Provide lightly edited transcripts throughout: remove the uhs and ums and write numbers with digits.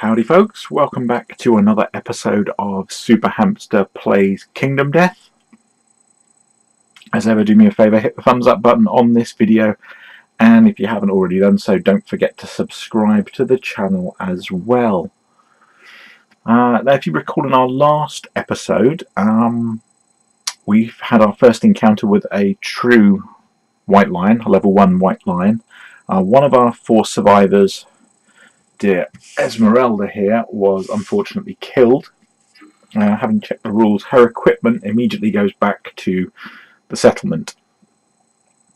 Howdy folks, welcome back to another episode of Super Hamster Plays Kingdom Death. As ever, do me a favour, hit the thumbs up button on this video, and if you haven't already done so, don't forget to subscribe to the channel as well. Now, if you recall in our last episode, we've had our first encounter with a true white lion, a level 1 white lion. One of our 4 survivors, dear Esmeralda here, was unfortunately killed. Having checked the rules, her equipment immediately goes back to the settlement.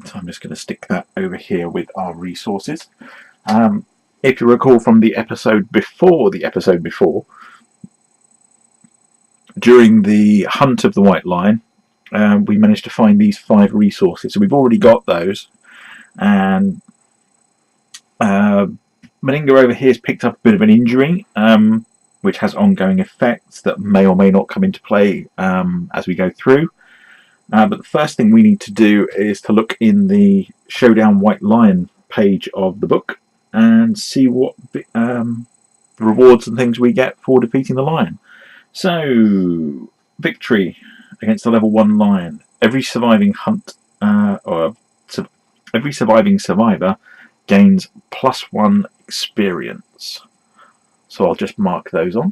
So I'm just going to stick that over here with our resources. If you recall from the episode before, during the hunt of the white lion, we managed to find these 5 resources. So we've already got those, and Meninga over here has picked up a bit of an injury, which has ongoing effects that may or may not come into play as we go through. But the first thing we need to do is to look in the Showdown White Lion page of the book and see what rewards and things we get for defeating the lion. So, victory against a level 1 lion. Every surviving every surviving survivor gains +1 experience. So I'll just mark those on.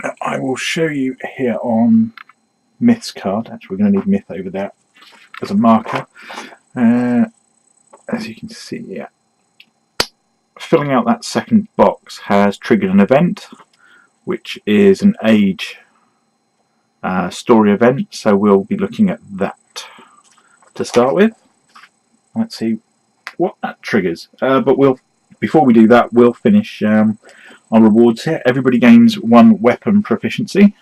Now, I will show you here on Myth's card. Actually, we're going to need Myth over there as a marker. As you can see here, filling out that second box has triggered an event, which is an age story event. So we'll be looking at that to start with. Let's see what that triggers. But before we do that, we'll finish our rewards here. Everybody gains 1 weapon proficiency.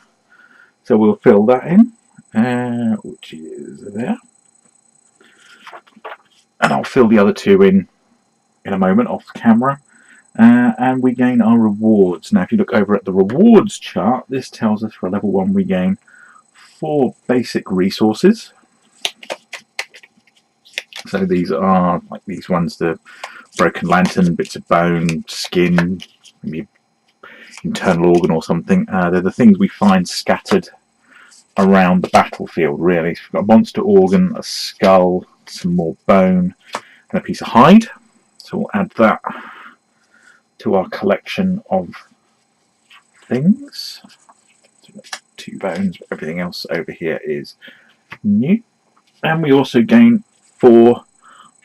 So we'll fill that in, which is there. And I'll fill the other 2 in a moment off camera. And we gain our rewards. Now if you look over at the rewards chart, this tells us for level 1 we gain 4 basic resources. So these are like these ones, the broken lantern, bits of bone, skin, maybe internal organ or something. They're the things we find scattered around the battlefield, really. So we've got a monster organ, a skull, some more bone, and a piece of hide. So we'll add that to our collection of things. So we've got 2 bones, but everything else over here is new. And we also gain 4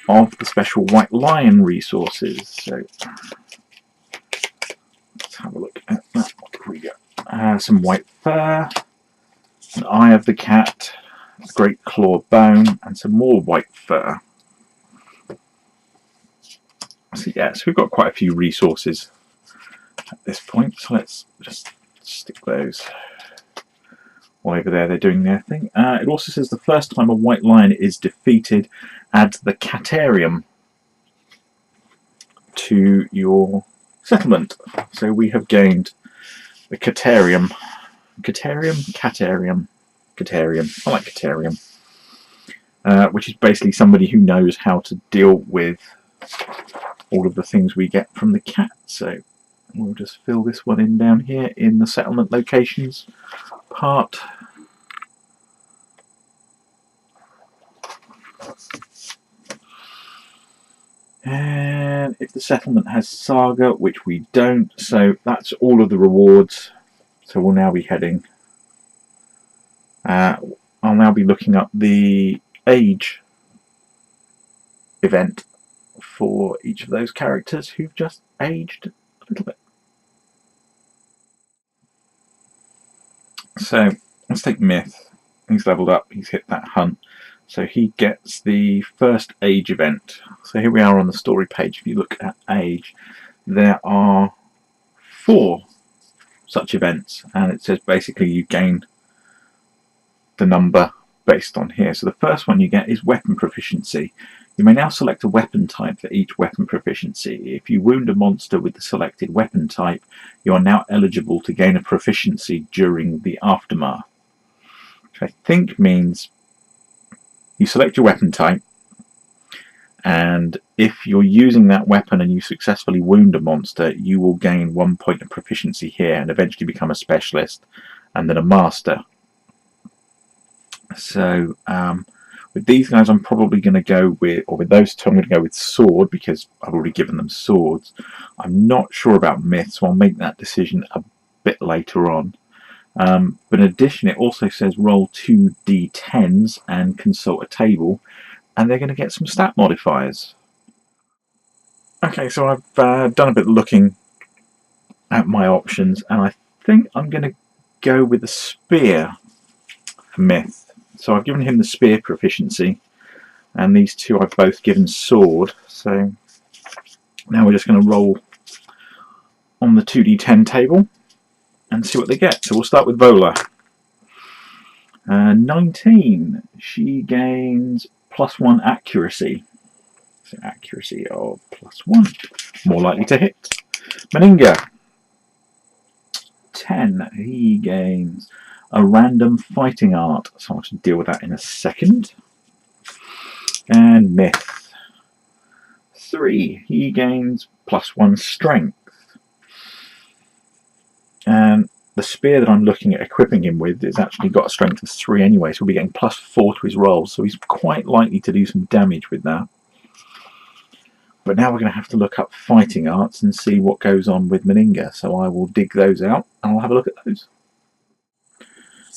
of the special white lion resources. So let's have a look at that. What have we got? Some white fur, an eye of the cat, a great claw bone, and some more white fur. So yeah, so we've got quite a few resources at this point. So let's just stick those all over there. They're doing their thing. It also says the first time a white lion is defeated, add the catarium to your settlement. So we have gained the catarium. Catarium. I like catarium. Which is basically somebody who knows how to deal with all of the things we get from the cat. So we'll just fill this one in down here in the settlement locations part. And if the settlement has saga, which we don't, so that's all of the rewards. So we'll now be heading. I'll now be looking up the age event for each of those characters who've just aged a little bit. So let's take Myth. He's leveled up, he's hit that hunt. So he gets the first age event. So here we are on the story page. If you look at age, there are 4 such events, and it says basically you gain the number based on here. So the first one you get is weapon proficiency. You may now select a weapon type for each weapon proficiency. If you wound a monster with the selected weapon type, you are now eligible to gain a proficiency during the aftermath. Which I think means you select your weapon type, and if you're using that weapon and you successfully wound a monster, you will gain 1 point of proficiency here and eventually become a specialist and then a master. So with these guys I'm probably going to go with, or with those two I'm going to go with sword because I've already given them swords. I'm not sure about myth, so I'll make that decision a bit later on. But in addition, it also says roll 2 d10s and consult a table, and they're going to get some stat modifiers. Okay, so I've done a bit of looking at my options, and I think I'm going to go with the spear for myth. So I've given him the spear proficiency, and these two I've both given sword. So now we're just going to roll on the 2d10 table and see what they get. So we'll start with Vola. 19. She gains +1 accuracy. So accuracy of +1. More likely to hit. Meninga. 10. He gains a random fighting art. So I'll have to deal with that in a second. And myth. 3. He gains +1 strength. And the spear that I'm looking at equipping him with has actually got a strength of 3 anyway, so we'll be getting +4 to his rolls, so he's quite likely to do some damage with that. But now we're going to have to look up fighting arts and see what goes on with Meninga, so I will dig those out and I'll have a look at those.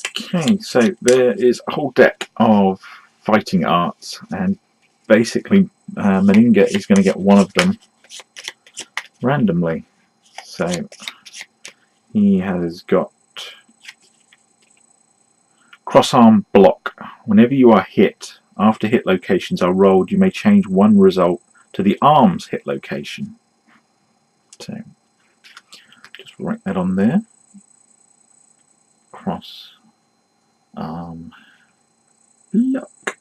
Okay, so there is a whole deck of fighting arts, and basically Meninga is going to get one of them randomly. So he has got cross-arm block. Whenever you are hit, after hit locations are rolled, you may change one result to the arm's hit location. So just write that on there. Cross-arm block.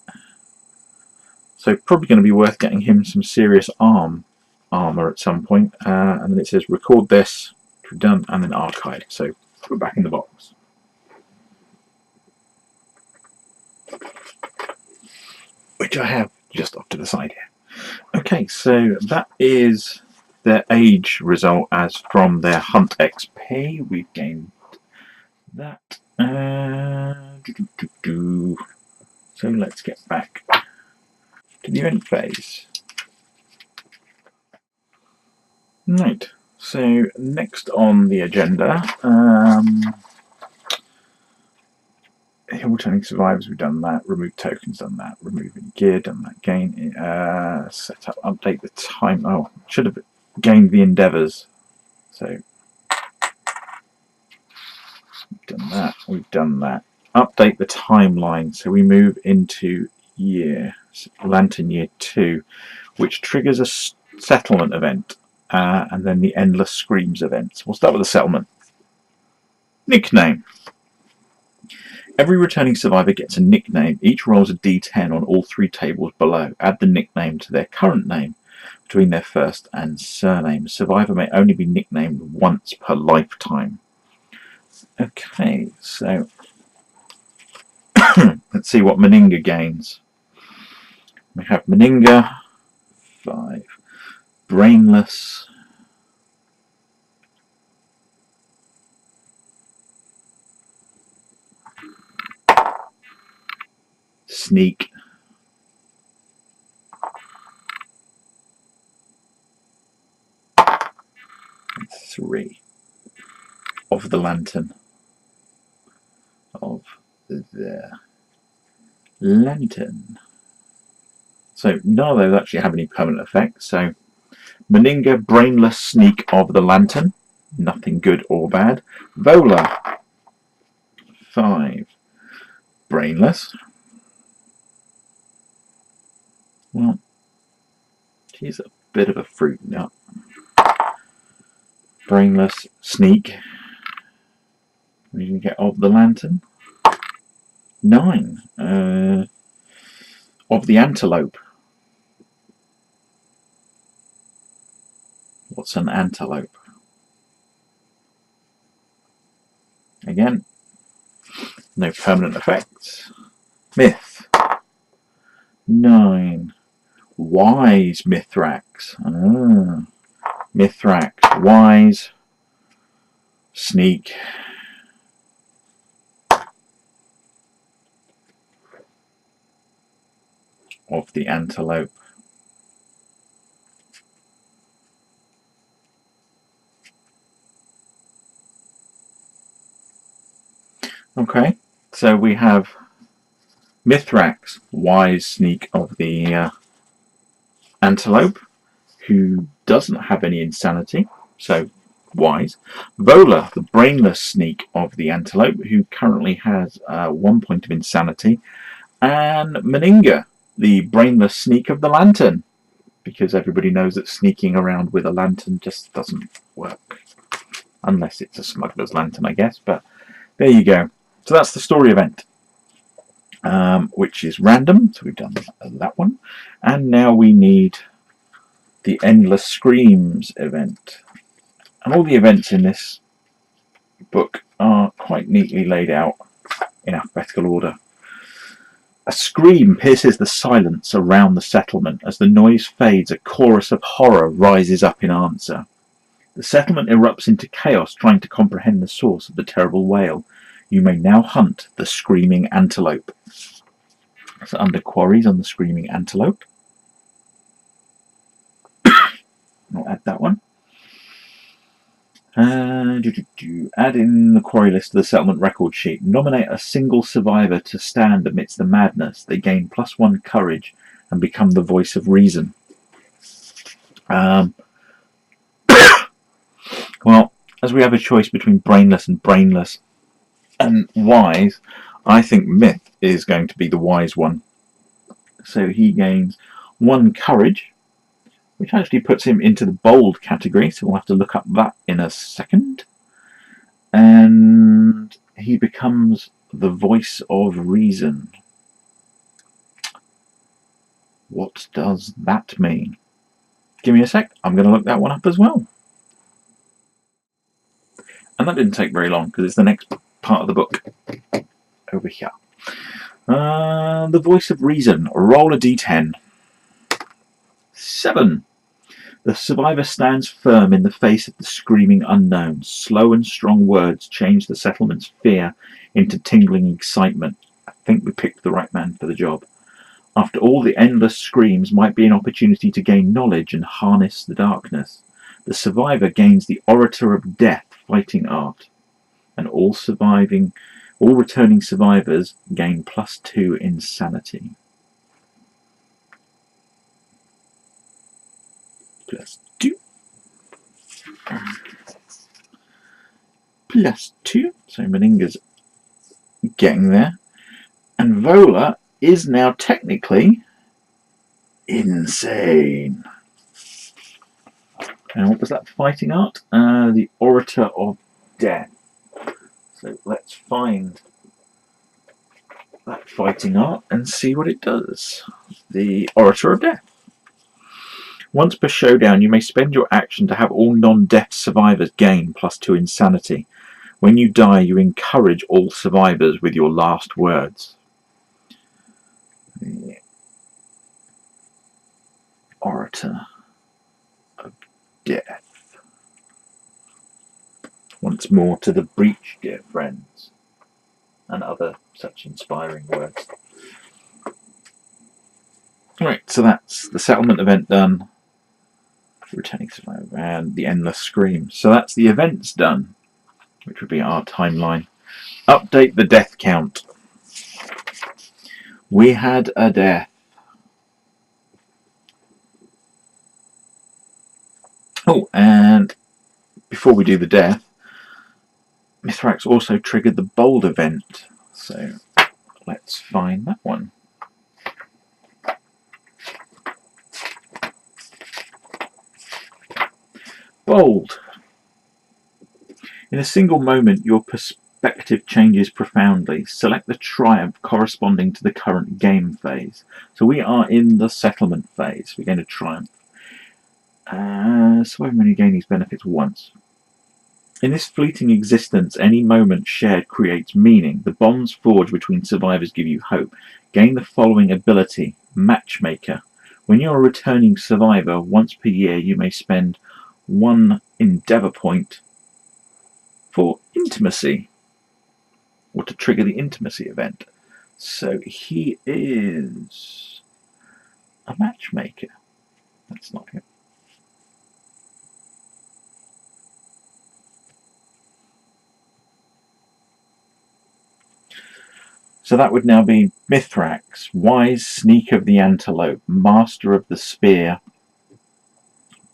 So probably going to be worth getting him some serious armor at some point. And then it says record this, done, and then archive. So put it back in the box. Which I have just off to the side here. Okay, so that is their age result as from their hunt XP. We've gained that. So let's get back to the event phase. Right, so next on the agenda, returning survivors, we've done that. Remove tokens, done that. Removing gear, done that. Gain, set up, update the time. Oh, should have gained the endeavours. So we've done that. We've done that. Update the timeline. So we move into Lantern Year 2, which triggers a settlement event, and then the Endless Screams event. So we'll start with the settlement. Nickname. Every returning survivor gets a nickname. Each rolls a d10 on all 3 tables below. Add the nickname to their current name between their first and surname. A survivor may only be nicknamed once per lifetime. Okay, so let's see what Meninga gains. We have Meninga, 5. Brainless. Sneak. 3. Of the lantern. Of the lantern. So none of those actually have any permanent effects. So Meninga, Brainless, Sneak of the Lantern. Nothing good or bad. Vola, 5. Brainless. Well, she's a bit of a fruit nut. Brainless, Sneak. We can get of the Lantern. 9. Of the Antelope. What's an antelope? Again, no permanent effects. Myth. 9. Wise Mithrax. Mithrax, wise, sneak. Of the antelope. Okay, so we have Mithrax, wise sneak of the antelope, who doesn't have any insanity, so wise. Vola, the brainless sneak of the antelope, who currently has 1 point of insanity. And Meninga, the brainless sneak of the lantern, because everybody knows that sneaking around with a lantern just doesn't work. Unless it's a smuggler's lantern, I guess, but there you go. So that's the story event, which is random. So we've done that one. And now we need the Endless Screams event. And all the events in this book are quite neatly laid out in alphabetical order. A scream pierces the silence around the settlement. As the noise fades, a chorus of horror rises up in answer. The settlement erupts into chaos, trying to comprehend the source of the terrible wail. You may now hunt the Screaming Antelope. So under Quarries on the Screaming Antelope. I'll add that one. Add in the quarry list to the settlement record sheet. Nominate a single survivor to stand amidst the madness. They gain +1 courage and become the voice of reason. Well, as we have a choice between brainless and wise, I think Myth is going to be the wise one. So he gains 1 courage, which actually puts him into the bold category, so we'll have to look up that in a second. And he becomes the voice of reason. What does that mean? Give me a sec, I'm going to look that one up as well. And that didn't take very long, because it's the next part of the book. Over here. The voice of reason. Roll a d10. 7. The survivor stands firm in the face of the screaming unknown. Slow and strong words change the settlement's fear into tingling excitement. I think we picked the right man for the job. After all, the endless screams might be an opportunity to gain knowledge and harness the darkness. The survivor gains the Orator of Death fighting art, and all returning survivors gain +2 insanity. +2. +2. So Meninga's getting there. And Vola is now technically insane. And what was that fighting art? The Orator of Death. So let's find that fighting art and see what it does. The Orator of Death. Once per showdown, you may spend your action to have all non-death survivors gain +2 insanity. When you die, you encourage all survivors with your last words. The Orator of Death. Once more to the breach, dear friends, and other such inspiring words. Right, so that's the settlement event done. Returning survivor and the endless scream. So that's the events done, which would be our timeline. Update the death count. We had a death. Oh, and before we do the death, Mithrax also triggered the bold event. So let's find that one. Bold. In a single moment, your perspective changes profoundly. Select the triumph corresponding to the current game phase. So we are in the settlement phase. We're going to triumph. So everybody gain these benefits once. In this fleeting existence, any moment shared creates meaning. The bonds forged between survivors give you hope. Gain the following ability, Matchmaker. When you're a returning survivor, once per year you may spend 1 endeavour point for intimacy, or to trigger the intimacy event. So he is a matchmaker. That's not him. So that would now be Mithrax, wise sneaker of the antelope, master of the spear,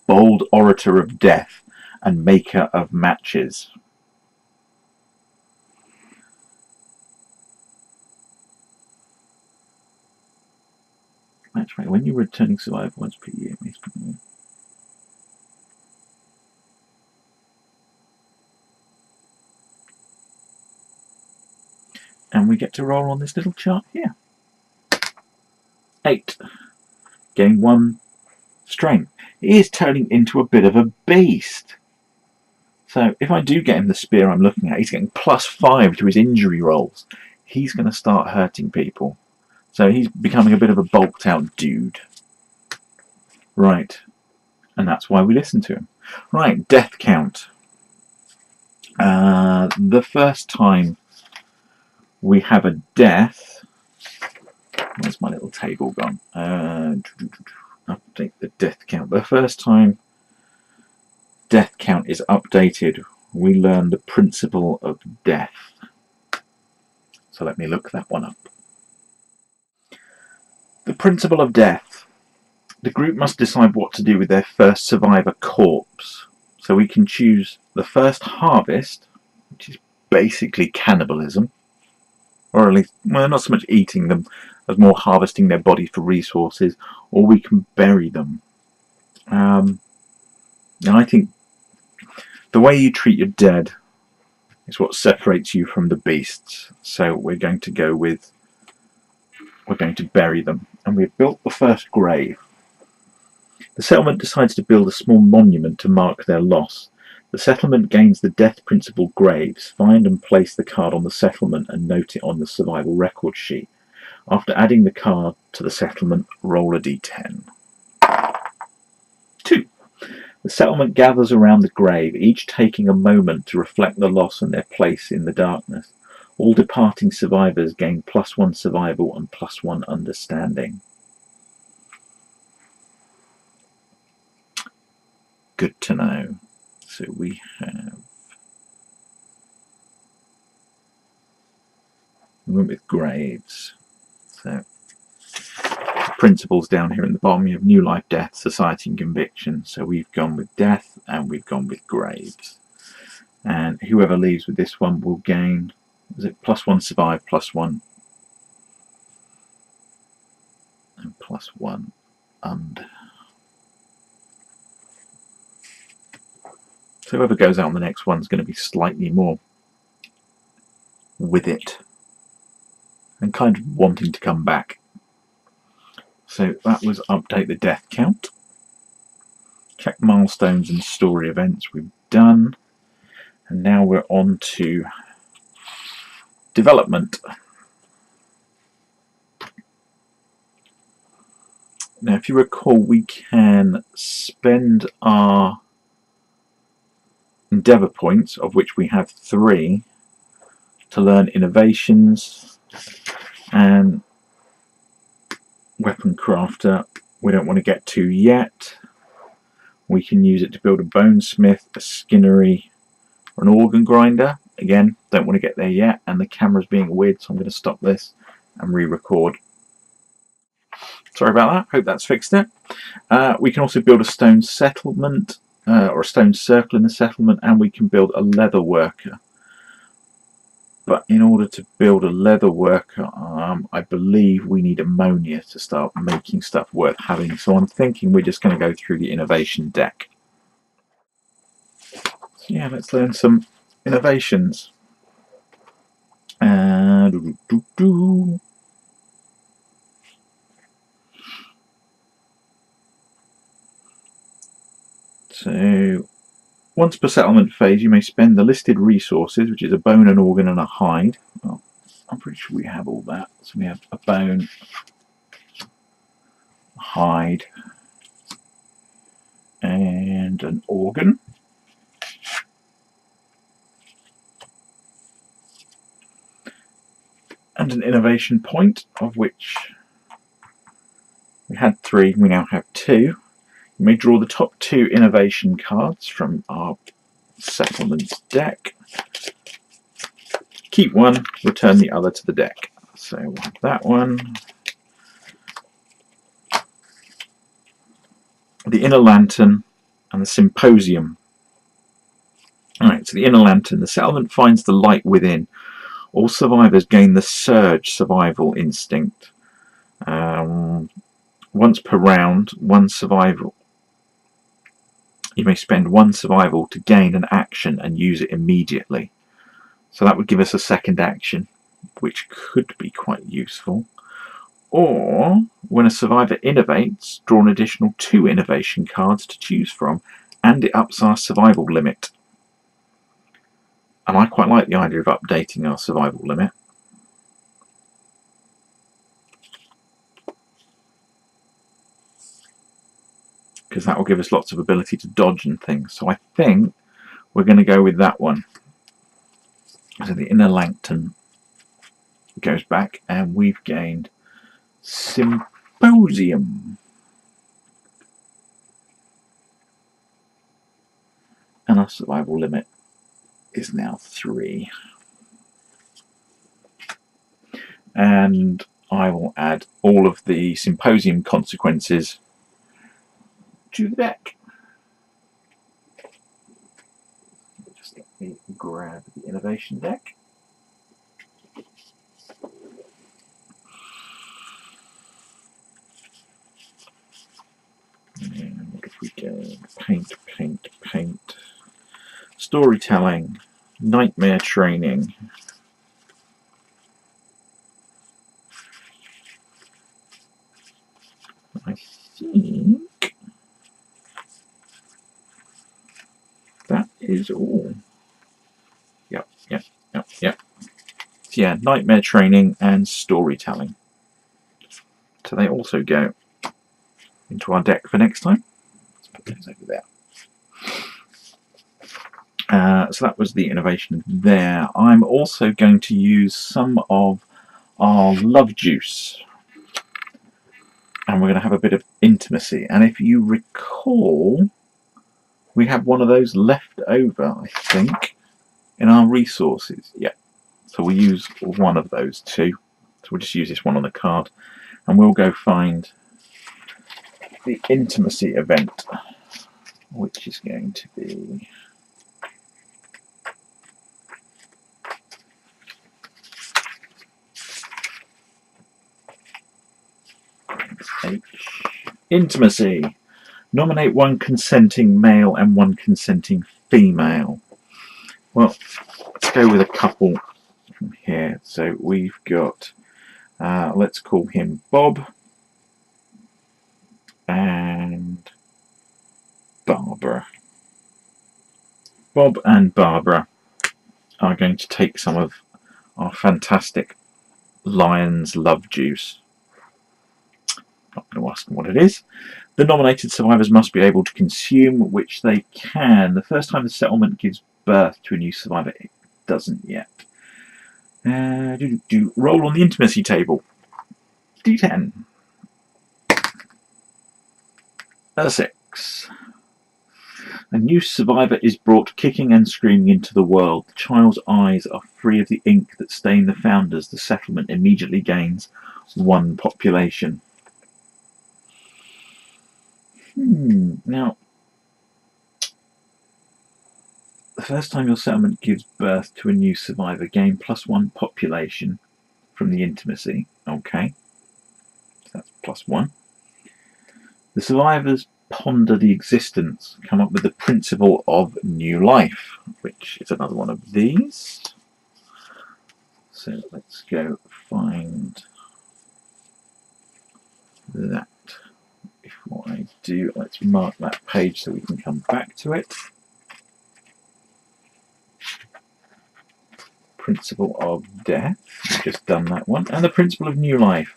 bold orator of death, and maker of matches. Matchmaker. When you're returning survivor once per year, and we get to roll on this little chart here. 8. Gain 1 strength. He is turning into a bit of a beast. So if I do get him the spear I'm looking at, he's getting +5 to his injury rolls. He's going to start hurting people. So he's becoming a bit of a bulked out dude. Right. And that's why we listen to him. Right, death count. The first time we have a death... Where's my little table gone? Update the death count. The first time death count is updated, we learn the principle of death. So let me look that one up. The principle of death. The group must decide what to do with their first survivor corpse. So we can choose the first harvest, which is basically cannibalism, or at least, well, not so much eating them as more harvesting their body for resources, or we can bury them. And I think the way you treat your dead is what separates you from the beasts. So we're going to go with, we're going to bury them. And we've built the first grave. The settlement decides to build a small monument to mark their loss. The settlement gains the death principle graves. Find and place the card on the settlement and note it on the survival record sheet. After adding the card to the settlement, roll a d10. 2. The settlement gathers around the grave, each taking a moment to reflect the loss and their place in the darkness. All departing survivors gain +1 survival and +1 understanding. Good to know. So we went with graves. So principles down here in the bottom, you have new life, death, society and conviction. So we've gone with death and we've gone with graves. And whoever leaves with this one will gain, is it +1 survive, +1 and +1 und. So whoever goes out on the next one is going to be slightly more with it and kind of wanting to come back. So that was update the death count. Check milestones and story events we've done. And now we're on to development. Now if you recall, we can spend our endeavour points, of which we have 3, to learn innovations and weapon crafter. We don't want to get to yet. We can use it to build a bonesmith, a skinnery, or an organ grinder. Again, don't want to get there yet, and the camera's being weird, so I'm going to stop this and re-record. Sorry about that, hope that's fixed it. We can also build a stone settlement, or a stone circle in the settlement, and we can build a leather worker. But in order to build a leather worker, I believe we need ammonia to start making stuff worth having. So I'm thinking we're just going to go through the innovation deck. So yeah, let's learn some innovations. So once per settlement phase, you may spend the listed resources, which is a bone, an organ, and a hide. Well, I'm pretty sure we have all that. So we have a bone, hide, and an organ. And an innovation point, of which we had 3, we now have 2. You may draw the top 2 innovation cards from our settlements deck. Keep one, return the other to the deck. So we'll have that one. The Inner Lantern and the Symposium. Alright, so the Inner Lantern. The settlement finds the light within. All survivors gain the Surge survival instinct. Once per round, one survival. You may spend 1 survival to gain an action and use it immediately. So that would give us a second action, which could be quite useful. Or, when a survivor innovates, draw an additional 2 innovation cards to choose from, and it ups our survival limit. And I quite like the idea of updating our survival limit. Because that will give us lots of ability to dodge and things. So I think we're going to go with that one. So the Inner Lantern goes back, and we've gained Symposium. And our survival limit is now 3. And I will add all of the Symposium consequences to the deck. Just let me grab the innovation deck. And what if we go paint, paint, paint, storytelling, nightmare training, I think that is all. Yep. So yeah, nightmare training and storytelling. So they also go into our deck for next time. Let's put those over there. So that was the innovation there. I'm also going to use some of our love juice. And we're going to have a bit of intimacy. And if you recall, we have one of those left over, I think, in our resources. Yeah. So we'll use one of those 2. So we'll just use this one on the card. And we'll go find the intimacy event, which is going to be H. Intimacy. Nominate 1 consenting male and 1 consenting female. Well, let's go with a couple from here. So we've got, let's call him Bob and Barbara. Bob and Barbara are going to take some of our fantastic Lion's Love Juice. Not going to ask them what it is. The nominated survivors must be able to consume, which they can. The first time the settlement gives birth to a new survivor, it doesn't yet. Roll on the intimacy table. D10. A 6. A new survivor is brought kicking and screaming into the world. The child's eyes are free of the ink that stained the founders. The settlement immediately gains 1 population. Now, the first time your settlement gives birth to a new survivor, gain +1 population from the intimacy. Okay, so that's +1. The survivors ponder the existence, come up with the principle of new life, which is another one of these. So let's go find that. Before I do, let's mark that page so we can come back to it. Principle of death, we've just done that one. And the principle of new life.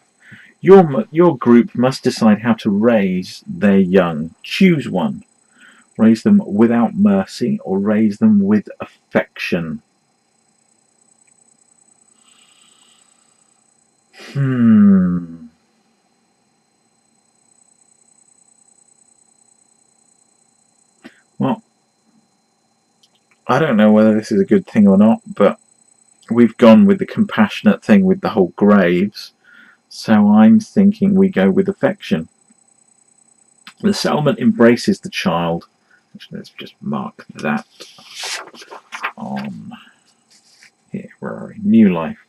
Your group must decide how to raise their young. Choose one. Raise them without mercy or raise them with affection. Well, I don't know whether this is a good thing or not, but we've gone with the compassionate thing with the whole graves, so I'm thinking we go with affection. The settlement embraces the child. Actually, let's just mark that on here. Where are we? New life.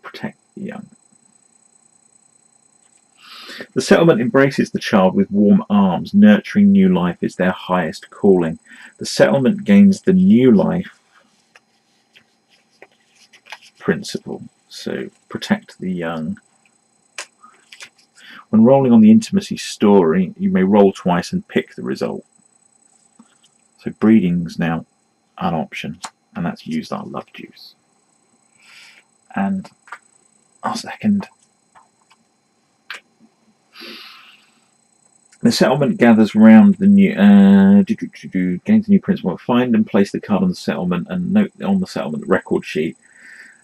Protect the young. The settlement embraces the child with warm arms. Nurturing new life is their highest calling. The settlement gains the new life principle. So protect the young. When rolling on the intimacy story, you may roll twice and pick the result. So breeding's now an option, and that's used our love juice. And our second. The settlement gathers round the new gains a new principle. Find and place the card on the settlement and note on the settlement record sheet,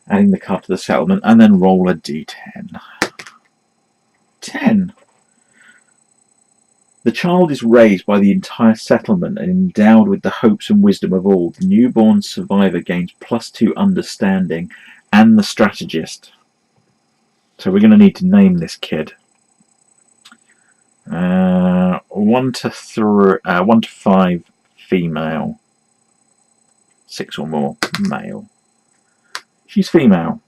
adding the card to the settlement, and then roll a d10. 10. The child is raised by the entire settlement and endowed with the hopes and wisdom of all. The newborn survivor gains +2 understanding and the strategist. So we're going to need to name this kid. 1 to 5 female, 6 or more male. She's female.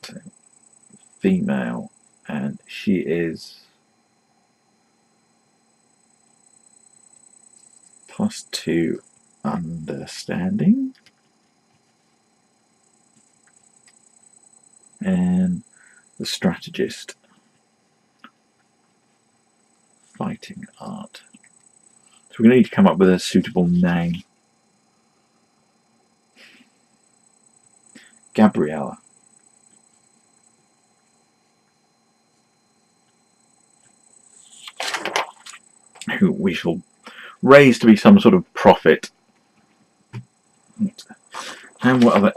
So, female, and she is +2 understanding and the strategist, fighting art. So we're going to need to come up with a suitable name. Gabriella. Who we shall raise to be some sort of prophet. And what other?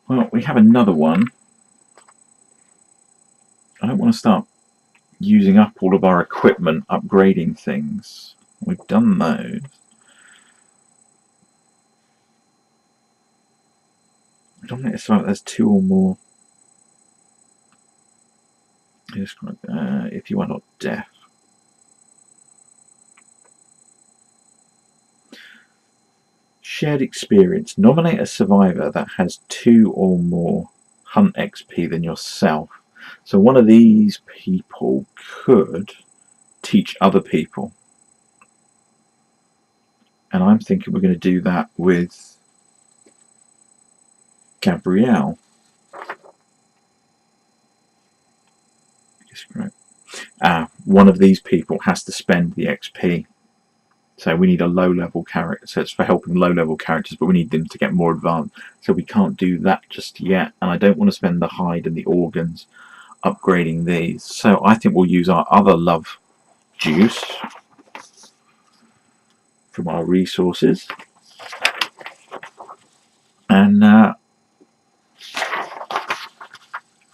Well, we have another one. I don't want to start using up all of our equipment, upgrading things. We've done those. I don't think it's like there's 2 or more. If you are not deaf. Shared experience. Nominate a survivor that has 2 or more hunt XP than yourself. So one of these people could teach other people. And I'm thinking we're going to do that with Gabrielle. One of these people has to spend the XP. So we need a low-level character. So it's for helping low-level characters, but we need them to get more advanced. So we can't do that just yet. And I don't want to spend the hide and the organs upgrading these. So I think we'll use our other love juice from our resources. And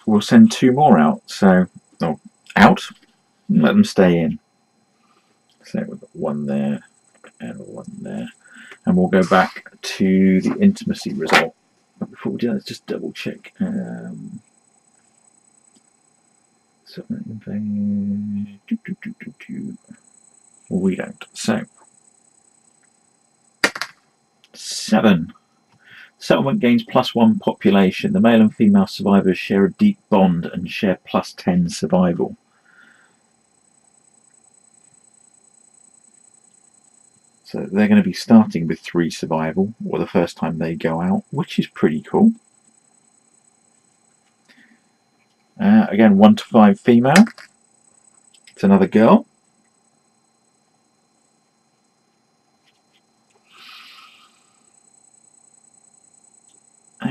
we'll send 2 more out. So, out, let them stay in. So we've got 1 there and 1 there. And we'll go back to the intimacy result. But before we do that, let's just double check. Well, we don't. So, 7. Settlement gains +1 population. The male and female survivors share a deep bond and share +10 survival. So they're going to be starting with 3 survival, or the first time they go out, which is pretty cool. Again, 1 to 5 female. It's another girl.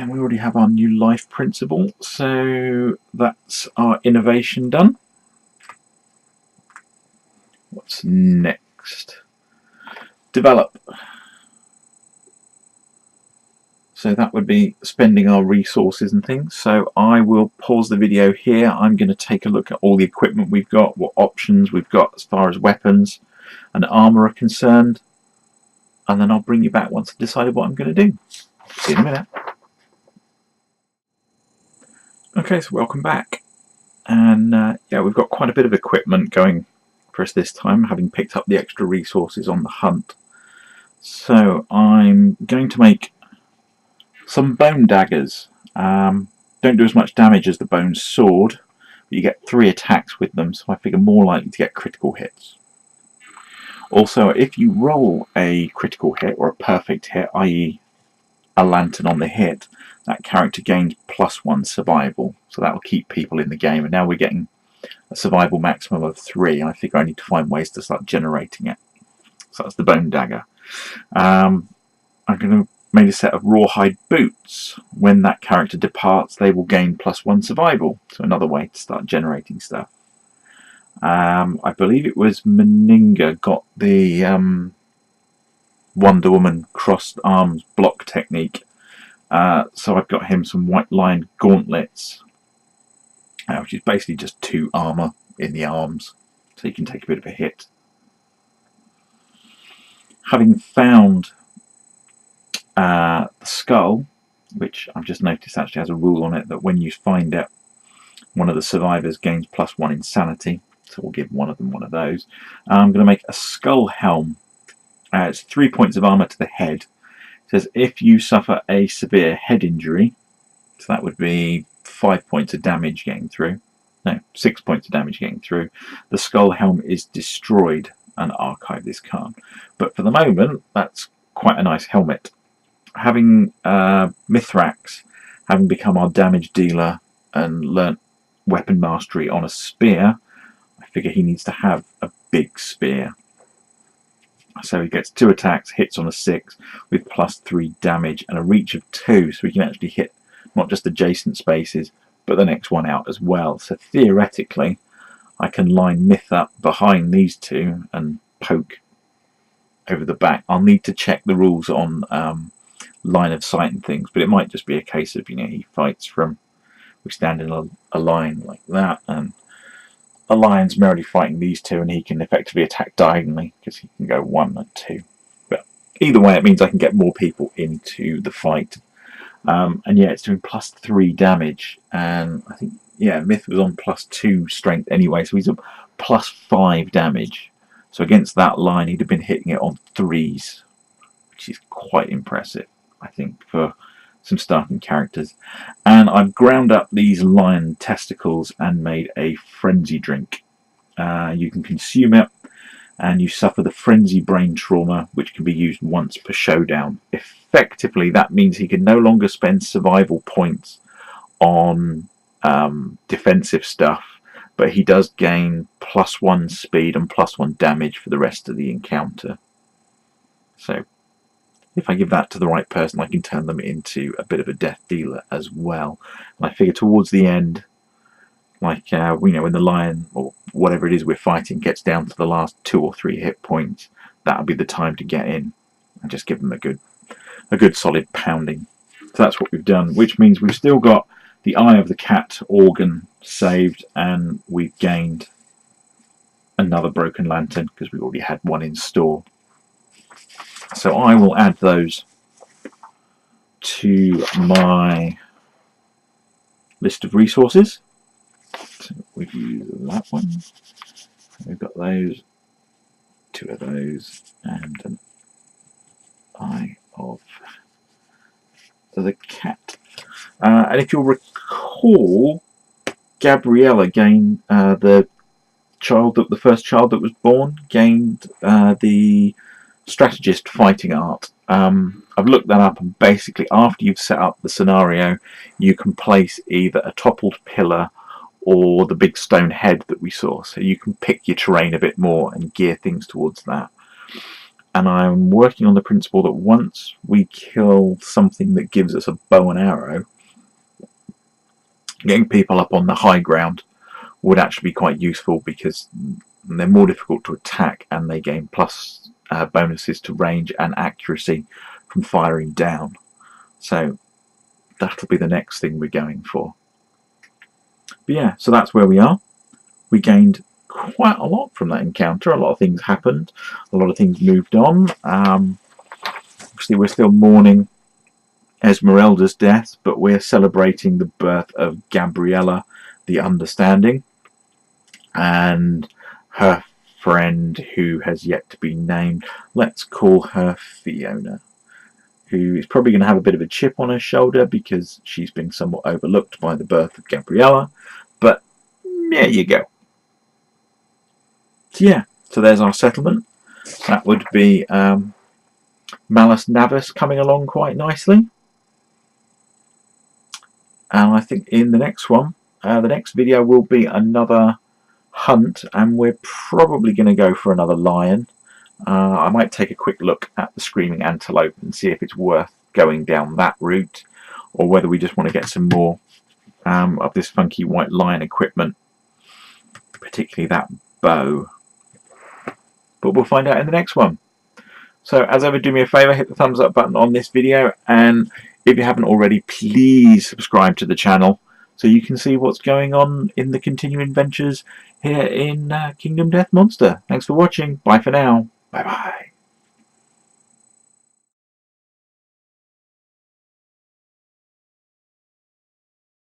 And we already have our new life principle, so that's our innovation done. What's next? Develop. So that would be spending our resources and things. So I will pause the video here. I'm going to take a look at all the equipment we've got, what options we've got as far as weapons and armour are concerned. And then I'll bring you back once I've decided what I'm going to do. See you in a minute. Okay, so welcome back. And yeah, we've got quite a bit of equipment going for us this time, having picked up the extra resources on the hunt. So I'm going to make some bone daggers. Don't do as much damage as the bone sword, but you get 3 attacks with them, so I figure more likely to get critical hits. Also, if you roll a critical hit or a perfect hit, i.e. a lantern on the hit, that character gains +1 survival, so that will keep people in the game. And now we're getting a survival maximum of 3, and I figure I need to find ways to start generating it. So that's the bone dagger. I'm going to make a set of rawhide boots. When that character departs, they will gain +1 survival. So another way to start generating stuff. I believe it was Meninga got the Wonder Woman crossed arms block technique. So I've got him some White Lion gauntlets, which is basically just 2 armour in the arms, so you can take a bit of a hit. Having found the skull, which I've just noticed actually has a rule on it that when you find it, one of the survivors gains +1 insanity, so we'll give one of them one of those. I'm going to make a skull helm. It's 3 points of armour to the head. It says if you suffer a severe head injury, so that would be 5 points of damage getting through, no, 6 points of damage getting through, the skull helm is destroyed and archive this card. But for the moment, that's quite a nice helmet. Having Mithrax, having become our damage dealer and learnt weapon mastery on a spear, I figure he needs to have a big spear. So he gets 2 attacks, hits on a 6 with +3 damage and a reach of 2, so we can actually hit not just adjacent spaces but the next one out as well. So theoretically I can line Myth up behind these 2 and poke over the back. I'll need to check the rules on line of sight and things, but it might just be a case of, you know, he fights from, we stand in a line like that, and a lion's merely fighting these 2 and he can effectively attack diagonally because he can go 1 and 2. But either way, it means I can get more people into the fight. And yeah, it's doing +3 damage, and I think, yeah, Myth was on +2 strength anyway, so he's a +5 damage. So against that line, he'd have been hitting it on 3s, which is quite impressive, I think, for some starting characters. And I've ground up these lion testicles and made a frenzy drink. You can consume it and you suffer the frenzy brain trauma, which can be used once per showdown. Effectively, that means he can no longer spend survival points on defensive stuff, but he does gain +1 speed and +1 damage for the rest of the encounter. So if I give that to the right person, I can turn them into a bit of a death dealer as well. And I figure towards the end, like you know, when the lion or whatever it is we're fighting gets down to the last 2 or 3 hit points, that'll be the time to get in and just give them a good solid pounding. So that's what we've done, which means we've still got the Eye of the Cat organ saved, and we've gained another broken lantern because we already had one in store. So I will add those to my list of resources. So we've used that one. We've got those, 2 of those, and an Eye of the Cat. And if you'll recall, Gabriella gained the first child that was born gained the strategist fighting art. I've looked that up, and basically after you've set up the scenario, you can place either a toppled pillar or the big stone head that we saw, so you can pick your terrain a bit more and gear things towards that. and I'm working on the principle that once we kill something that gives us a bow and arrow, getting people up on the high ground would actually be quite useful, because they're more difficult to attack and they gain plus bonuses to range and accuracy from firing down. So that'll be the next thing we're going for. But yeah, so that's where we are. We gained quite a lot from that encounter. A lot of things happened, a lot of things moved on. Obviously we're still mourning Esmeralda's death, but we're celebrating the birth of Gabriella the Understanding, and her friend who has yet to be named. Let's call her Fiona, who is probably going to have a bit of a chip on her shoulder because she's been somewhat overlooked by the birth of Gabriella, but there you go. So yeah, so there's our settlement. That would be Malus Navis coming along quite nicely. And I think in the next one, the next video will be another hunt, and we're probably going to go for another lion. I might take a quick look at the Screaming Antelope and see if it's worth going down that route, or whether we just want to get some more of this funky white lion equipment, particularly that bow. But we'll find out in the next one. So as ever, do me a favour, hit the thumbs up button on this video, and if you haven't already, please subscribe to the channel so you can see what's going on in the continuing adventures here in Kingdom Death Monster. Thanks for watching. Bye for now. Bye bye.